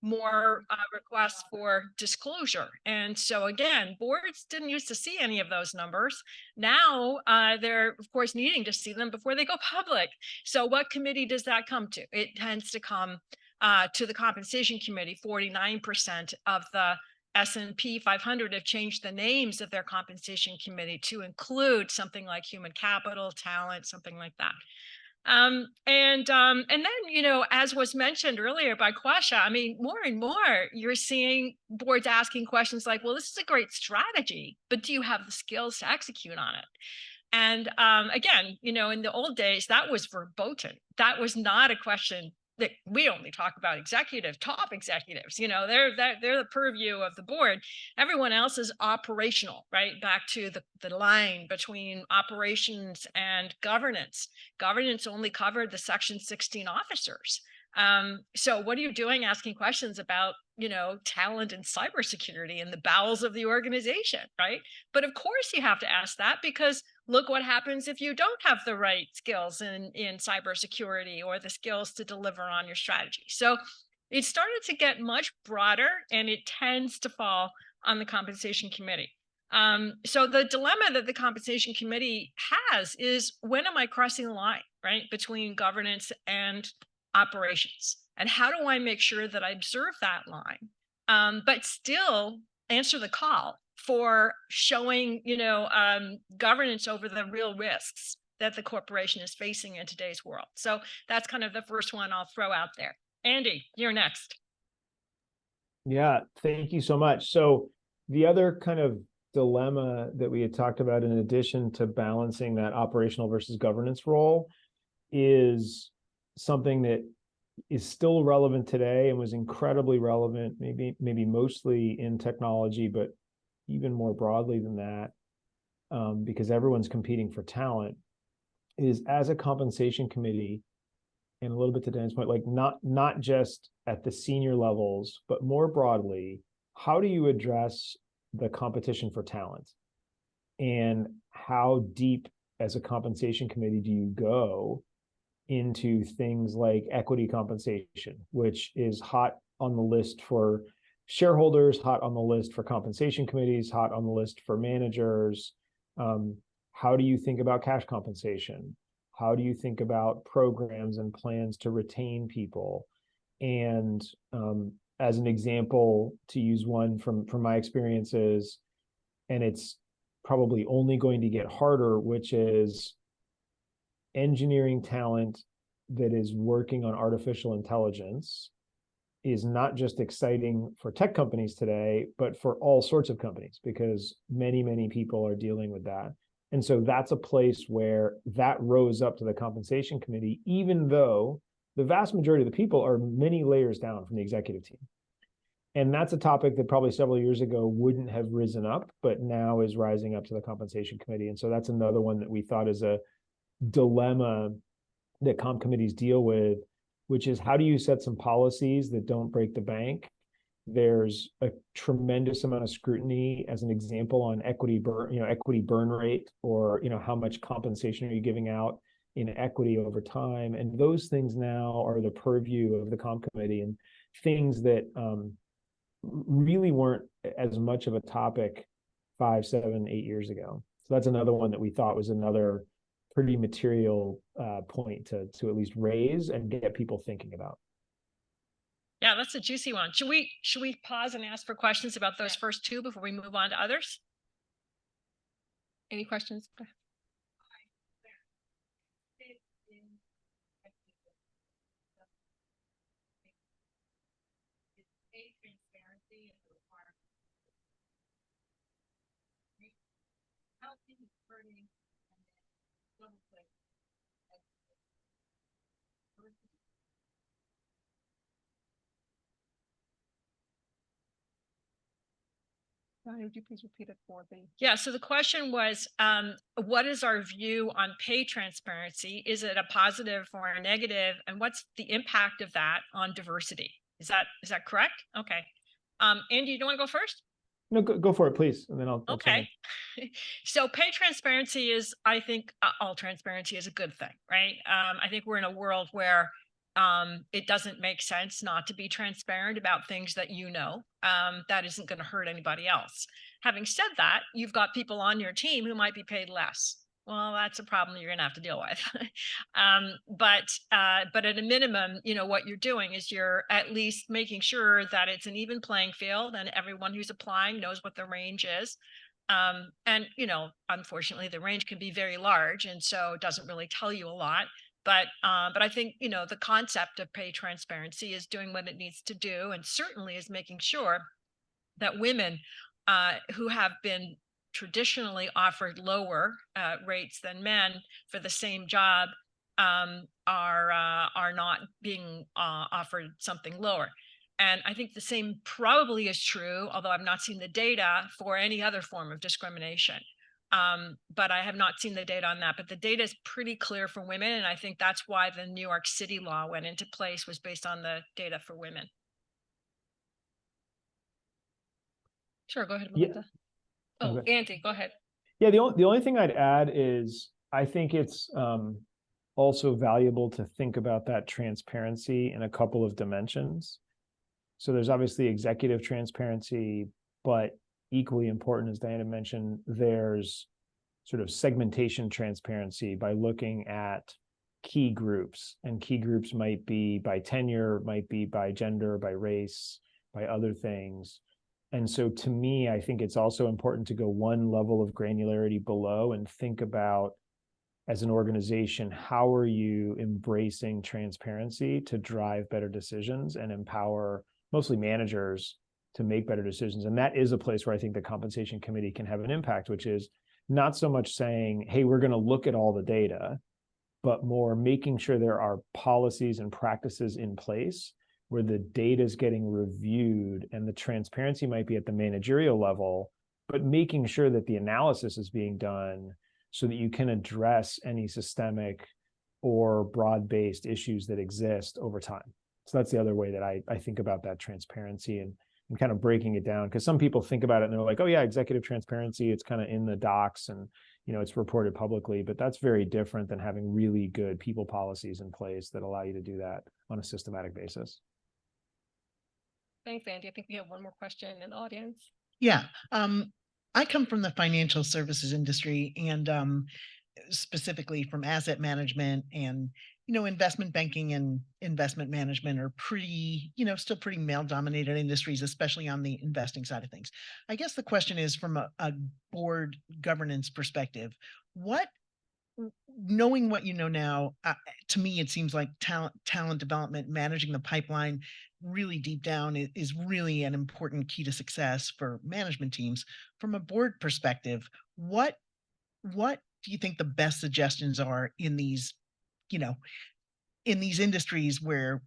more requests for disclosure. And so again, boards didn't used to see any of those numbers. Now they're of course needing to see them before they go public. So what committee does that come to? It tends to come to the compensation committee. 49% of the S&P 500 have changed the names of their compensation committee to include something like human capital, talent, something like that. And then, as was mentioned earlier by Kwasha, I mean, more and more you're seeing boards asking questions like, well, this is a great strategy, but do you have the skills to execute on it? And again, in the old days, that was verboten. That was not a question that we only talk about top executives. They're the purview of the board. Everyone else is operational, right? Back to the line between operations and governance. Governance only covered the Section 16 officers. So what are you doing asking questions about, talent and cybersecurity in the bowels of the organization, right? But of course you have to ask that, because look what happens if you don't have the right skills in cybersecurity or the skills to deliver on your strategy. So it started to get much broader, and it tends to fall on the compensation committee. So the dilemma that the compensation committee has is, when am I crossing the line, right, between governance and operations? And how do I make sure that I observe that line, but still answer the call for showing, governance over the real risks that the corporation is facing in today's world? So that's kind of the first one I'll throw out there. Andy, you're next. Yeah, thank you so much. So the other kind of dilemma that we had talked about, in addition to balancing that operational versus governance role, is something that is still relevant today and was incredibly relevant, maybe mostly in technology, but even more broadly than that, because everyone's competing for talent, is as a compensation committee, and a little bit to Dan's point, like not just at the senior levels, but more broadly, how do you address the competition for talent? And how deep as a compensation committee do you go into things like equity compensation, which is hot on the list for shareholders, hot on the list for compensation committees, hot on the list for managers? How do you think about cash compensation? How do you think about programs and plans to retain people? And as an example, to use one from my experiences, and it's probably only going to get harder, which is engineering talent that is working on artificial intelligence is not just exciting for tech companies today, but for all sorts of companies, because many people are dealing with that. And so that's a place where that rose up to the compensation committee, even though the vast majority of the people are many layers down from the executive team. And that's a topic that probably several years ago wouldn't have risen up, but now is rising up to the compensation committee. And so that's another one that we thought is a dilemma that comp committees deal with, which is, how do you set some policies that don't break the bank? There's a tremendous amount of scrutiny, as an example, on equity burn rate, or how much compensation are you giving out in equity over time? And those things now are the purview of the comp committee, and things that really weren't as much of a topic 5, 7, 8 years ago. So that's another one that we thought was another pretty material point to at least raise and get people thinking about. Yeah, that's a juicy one. Should we pause and ask for questions about those first two before we move on to others? Any questions? Would you please repeat it for me? Yeah, so the question was, what is our view on pay transparency? Is it a positive or a negative? And what's the impact of that on diversity? Is that correct? Okay. Andy, you don't want to go first? No, go for it, please. And then I'll okay. So pay transparency is, I think, all transparency is a good thing, right? I think we're in a world where it doesn't make sense not to be transparent about things that that isn't going to hurt anybody else. Having said that, you've got people on your team who might be paid less. Well, that's a problem you're going to have to deal with. But at a minimum, what you're doing is you're at least making sure that it's an even playing field and everyone who's applying knows what the range is. And unfortunately, the range can be very large, and so it doesn't really tell you a lot. But I think the concept of pay transparency is doing what it needs to do, and certainly is making sure that women who have been traditionally offered lower rates than men for the same job are not being offered something lower. And I think the same probably is true, although I've not seen the data for any other form of discrimination. But I have not seen the data on that. But the data is pretty clear for women, and I think that's why the New York City law went into place, was based on the data for women. Sure, go ahead, Melinda. Yeah. Oh, okay. Andy, go ahead. Yeah, the only thing I'd add is I think it's also valuable to think about that transparency in a couple of dimensions. So there's obviously executive transparency, but equally important, as Diana mentioned, there's sort of segmentation transparency by looking at key groups. And key groups might be by tenure, might be by gender, by race, by other things. And so to me, I think it's also important to go one level of granularity below and think about, as an organization, how are you embracing transparency to drive better decisions and empower mostly managers to make better decisions. And that is a place where I think the compensation committee can have an impact, which is not so much saying, hey, we're going to look at all the data, but more making sure there are policies and practices in place where the data is getting reviewed, and the transparency might be at the managerial level, but making sure that the analysis is being done so that you can address any systemic or broad-based issues that exist over time. So that's the other way that I think about that transparency and kind of breaking it down, because some people think about it and they're like, oh yeah, executive transparency, it's kind of in the docs and it's reported publicly, but that's very different than having really good people policies in place that allow you to do that on a systematic basis. Thanks, Andy. I think we have one more question in the audience. Yeah. I come from the financial services industry, and specifically from asset management, and investment banking and investment management are pretty, still pretty male dominated industries, especially on the investing side of things. I guess the question is, from a board governance perspective, knowing what you know now, to me, it seems like talent development, managing the pipeline really deep down is really an important key to success for management teams. From a board perspective, what do you think the best suggestions are in these industries where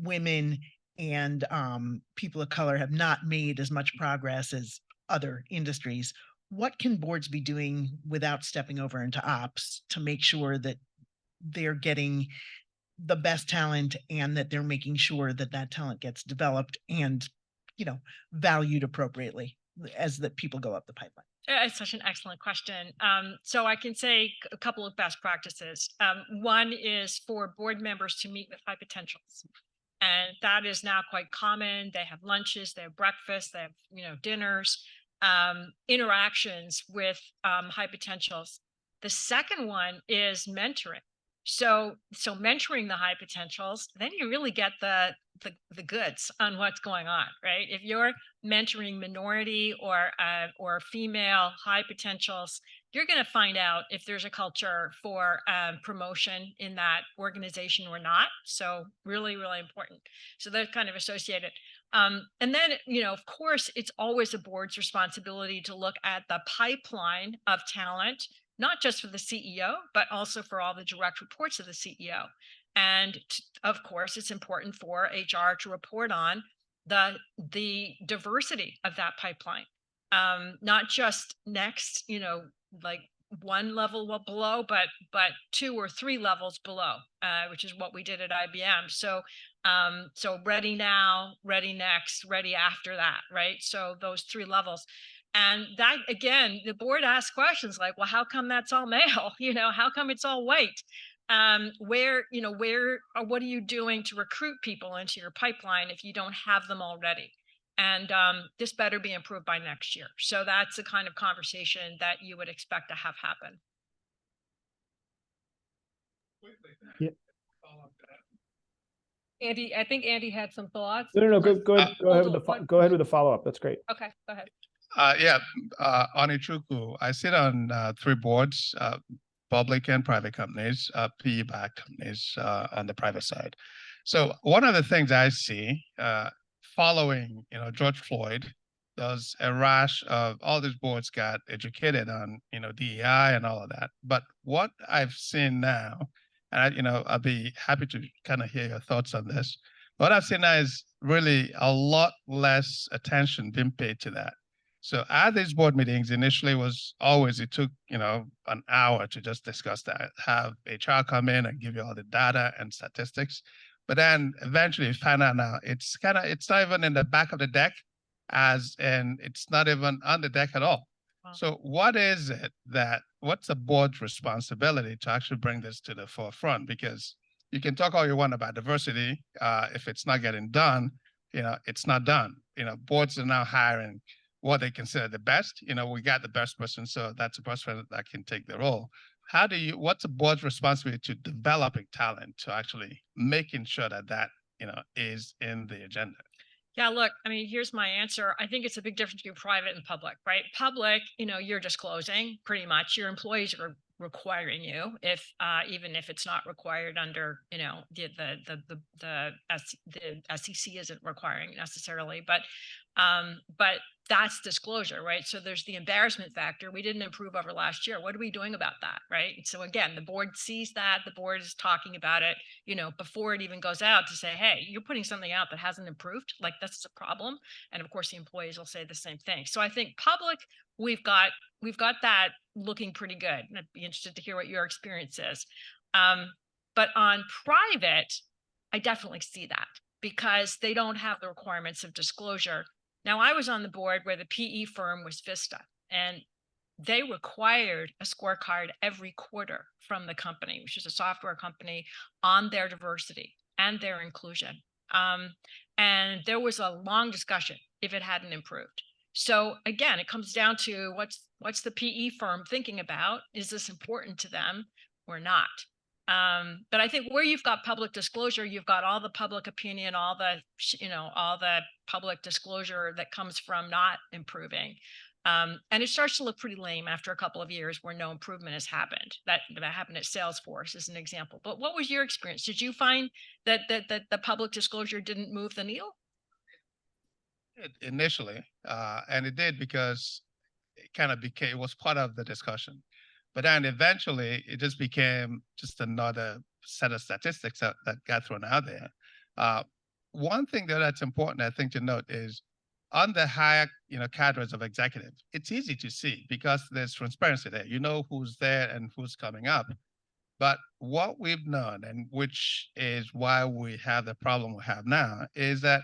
women and people of color have not made as much progress as other industries? What can boards be doing without stepping over into ops to make sure that they're getting the best talent, and that they're making sure that that talent gets developed and valued appropriately as the people go up the pipeline? It's such an excellent question. So I can say a couple of best practices. One is for board members to meet with high potentials. And that is now quite common. They have lunches, they have breakfast, they have, dinners, interactions with high potentials. The second one is mentoring. So mentoring the high potentials, then you really get the goods on what's going on, right? If you're mentoring minority or female high potentials, you're going to find out if there's a culture for promotion in that organization or not. So really, really important. So they're kind of associated. And then, of course, it's always a board's responsibility to look at the pipeline of talent, not just for the CEO, but also for all the direct reports of the CEO. And of course, it's important for HR to report on the diversity of that pipeline, not just next, like one level below, but 2 or 3 levels below, which is what we did at IBM. So ready now, ready next, ready after that, right? So those 3 levels. And that, again, the board asks questions like, well, how come that's all male? How come it's all white? Where, what are you doing to recruit people into your pipeline if you don't have them already? And this better be improved by next year. So that's the kind of conversation that you would expect to have happen. Yeah. Andy, I think Andy had some thoughts. No, go ahead. Go ahead with Hold on. go ahead with the follow-up. That's great. Okay, go ahead. Yeah, on Ichuku, I sit on 3 boards, public and private companies, PE-backed companies on the private side. So one of the things I see following, George Floyd, there's a rash of all these boards got educated on, DEI and all of that. But what I've seen now, and I'll be happy to kind of hear your thoughts on this. What I've seen now is really a lot less attention being paid to that. So at these board meetings, initially it took, an hour to just discuss that, have HR come in and give you all the data and statistics. But then eventually you find out now it's not even in the back of the deck, and it's not even on the deck at all. Wow. So what's the board's responsibility to actually bring this to the forefront? Because you can talk all you want about diversity. If it's not getting done, it's not done. Boards are now hiring what they consider the best. We got the best person, so that's the person that can take the role. What's the board's responsibility to developing talent, to actually making sure that is in the agenda? Yeah, look, here's my answer. I think it's a big difference between private and public, right? Public, you're disclosing pretty much. Your employees are requiring you, even if it's not required under, the SEC isn't requiring necessarily, but that's disclosure, right? So there's the embarrassment factor. We didn't improve over last year. What are we doing about that, right? So again, the board sees that, the board is talking about it, before it even goes out, to say, hey, you're putting something out that hasn't improved. Like, that's a problem. And of course, the employees will say the same thing. So I think public, we've got that looking pretty good. And I'd be interested to hear what your experience is. But on private, I definitely see that, because they don't have the requirements of disclosure. Now, I was on the board where the PE firm was Vista, and they required a scorecard every quarter from the company, which is a software company, on their diversity and their inclusion. And there was a long discussion if it hadn't improved. So again, it comes down to what's the PE firm thinking about? Is this important to them or not? But I think where you've got public disclosure, you've got all the public opinion, all the public disclosure that comes from not improving. And it starts to look pretty lame after a couple of years where no improvement has happened. That happened at Salesforce as an example. But what was your experience? Did you find that the public disclosure didn't move the needle? Initially, and it did, because it was part of the discussion. But then eventually it just became just another set of statistics that got thrown out there. One thing that's important, I think, to note is on the higher, cadres of executives, it's easy to see because there's transparency there. You know who's there and who's coming up. But what we've known, and which is why we have the problem we have now, is that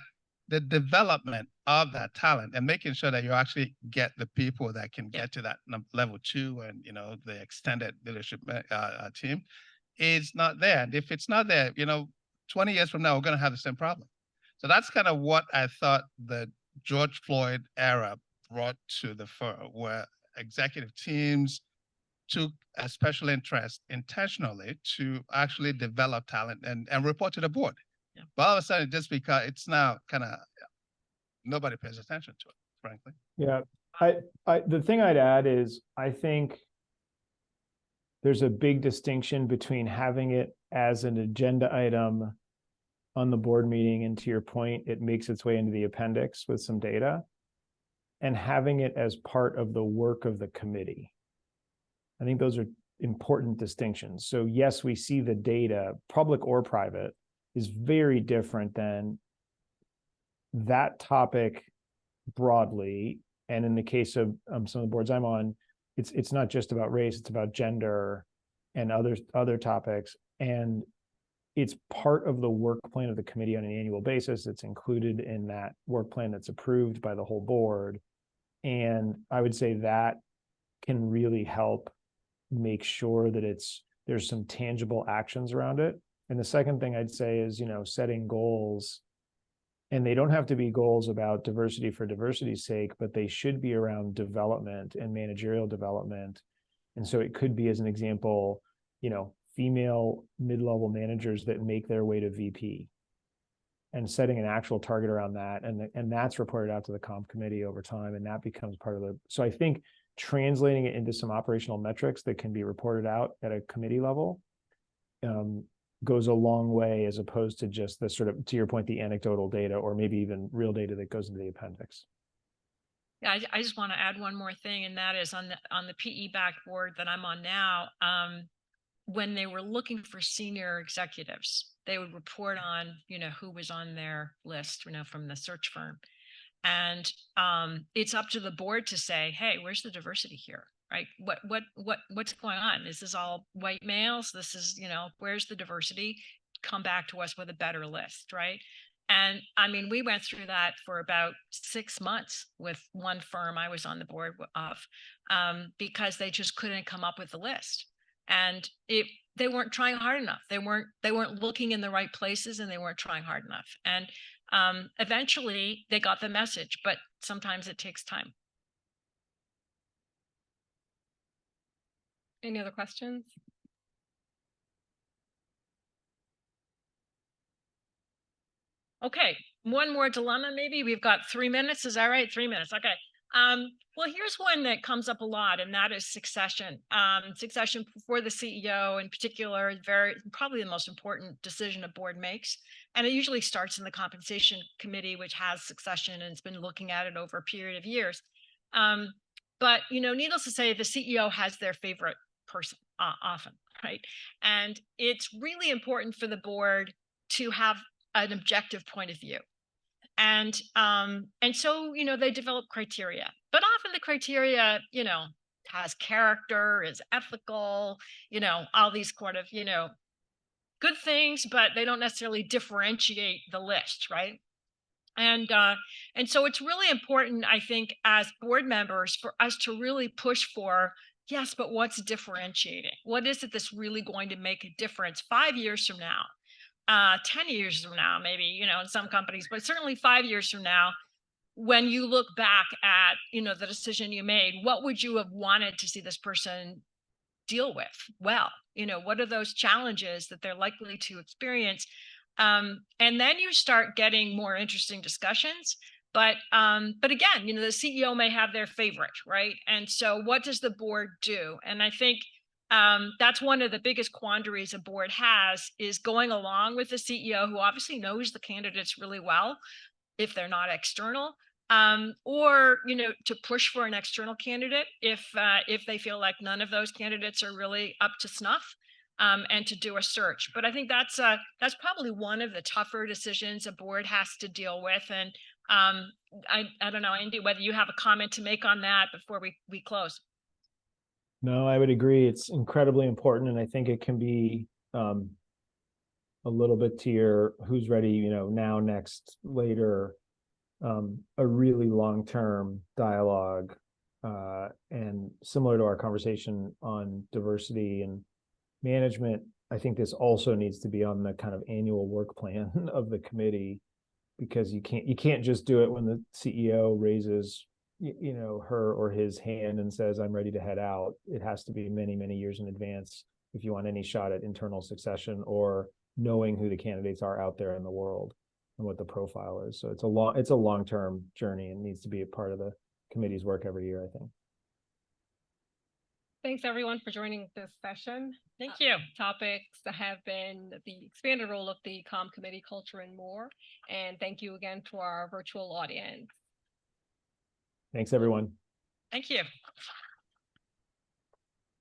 the development of that talent and making sure that you actually get the people that can get to that level 2 and, the extended leadership team is not there. And if it's not there, 20 years from now, we're going to have the same problem. So that's kind of what I thought the George Floyd era brought to the fore, where executive teams took a special interest intentionally to actually develop talent and report to the board. Yeah. But all of a sudden, just because it's now nobody pays attention to it, frankly. Yeah. The thing I'd add is, I think there's a big distinction between having it as an agenda item on the board meeting, and to your point, it makes its way into the appendix with some data, and having it as part of the work of the committee. I think those are important distinctions. So yes, we see the data, public or private, is very different than that topic broadly. And in the case of some of the boards I'm on, it's not just about race, it's about gender and other topics. And it's part of the work plan of the committee on an annual basis. It's included in that work plan that's approved by the whole board. And I would say that can really help make sure that it's there's some tangible actions around it. And the second thing I'd say is, setting goals, and they don't have to be goals about diversity for diversity's sake, but they should be around development and managerial development. And so it could be, as an example, female mid-level managers that make their way to VP, and setting an actual target around that. And that's reported out to the comp committee over time. And that becomes part of so I think translating it into some operational metrics that can be reported out at a committee level goes a long way, as opposed to just the sort of, to your point, the anecdotal data, or maybe even real data that goes into the appendix. Yeah, I just want to add one more thing, and that is on the PE-backed board that I'm on now. When they were looking for senior executives, they would report on, who was on their list, from the search firm. And it's up to the board to say, hey, where's the diversity here? Right? What's going on? Is this all white males? This is, where's the diversity? Come back to us with a better list, right? And I mean, we went through that for about 6 months with one firm I was on the board of, because they just couldn't come up with the list. And they weren't trying hard enough. They weren't looking in the right places, and they weren't trying hard enough. And eventually they got the message, but sometimes it takes time. Any other questions? Okay, one more dilemma, maybe. We've got 3 minutes. Is that right? 3 minutes. Okay. Well, here's one that comes up a lot, and that is succession. Succession for the CEO in particular is probably the most important decision a board makes. And it usually starts in the compensation committee, which has succession and has been looking at it over a period of years. But, needless to say, the CEO has their favorite person often, right? And it's really important for the board to have an objective point of view. And so, they develop criteria, but often the criteria, has character, is ethical, all these sort of, good things, but they don't necessarily differentiate the list, right? And so it's really important, I think, as board members, for us to really push for, yes, but what's differentiating? What is it that's really going to make a difference 5 years from now? 10 years from now, maybe, in some companies, but certainly 5 years from now, when you look back at, the decision you made, what would you have wanted to see this person deal with? Well, what are those challenges that they're likely to experience? And then you start getting more interesting discussions. But again, the CEO may have their favorite, right? And so what does the board do? And I think that's one of the biggest quandaries a board has, is going along with the CEO, who obviously knows the candidates really well, if they're not external, or to push for an external candidate if they feel like none of those candidates are really up to snuff, and to do a search. But I think that's probably one of the tougher decisions a board has to deal with. And I don't know, Andy, whether you have a comment to make on that before we close. No, I would agree. It's incredibly important. And I think it can be a little bit to your who's ready, now, next, later, a really long-term dialogue. And similar to our conversation on diversity and management, I think this also needs to be on the kind of annual work plan of the committee, because you can't just do it when the CEO raises her or his hand and says, I'm ready to head out. It has to be many, many years in advance if you want any shot at internal succession or knowing who the candidates are out there in the world and what the profile is. So it's a long-term journey, and needs to be a part of the committee's work every year, I think. Thanks everyone for joining this session. Thank you. Topics that have been the expanded role of the Comm Committee, culture, and more. And thank you again to our virtual audience. Thanks, everyone. Thank you.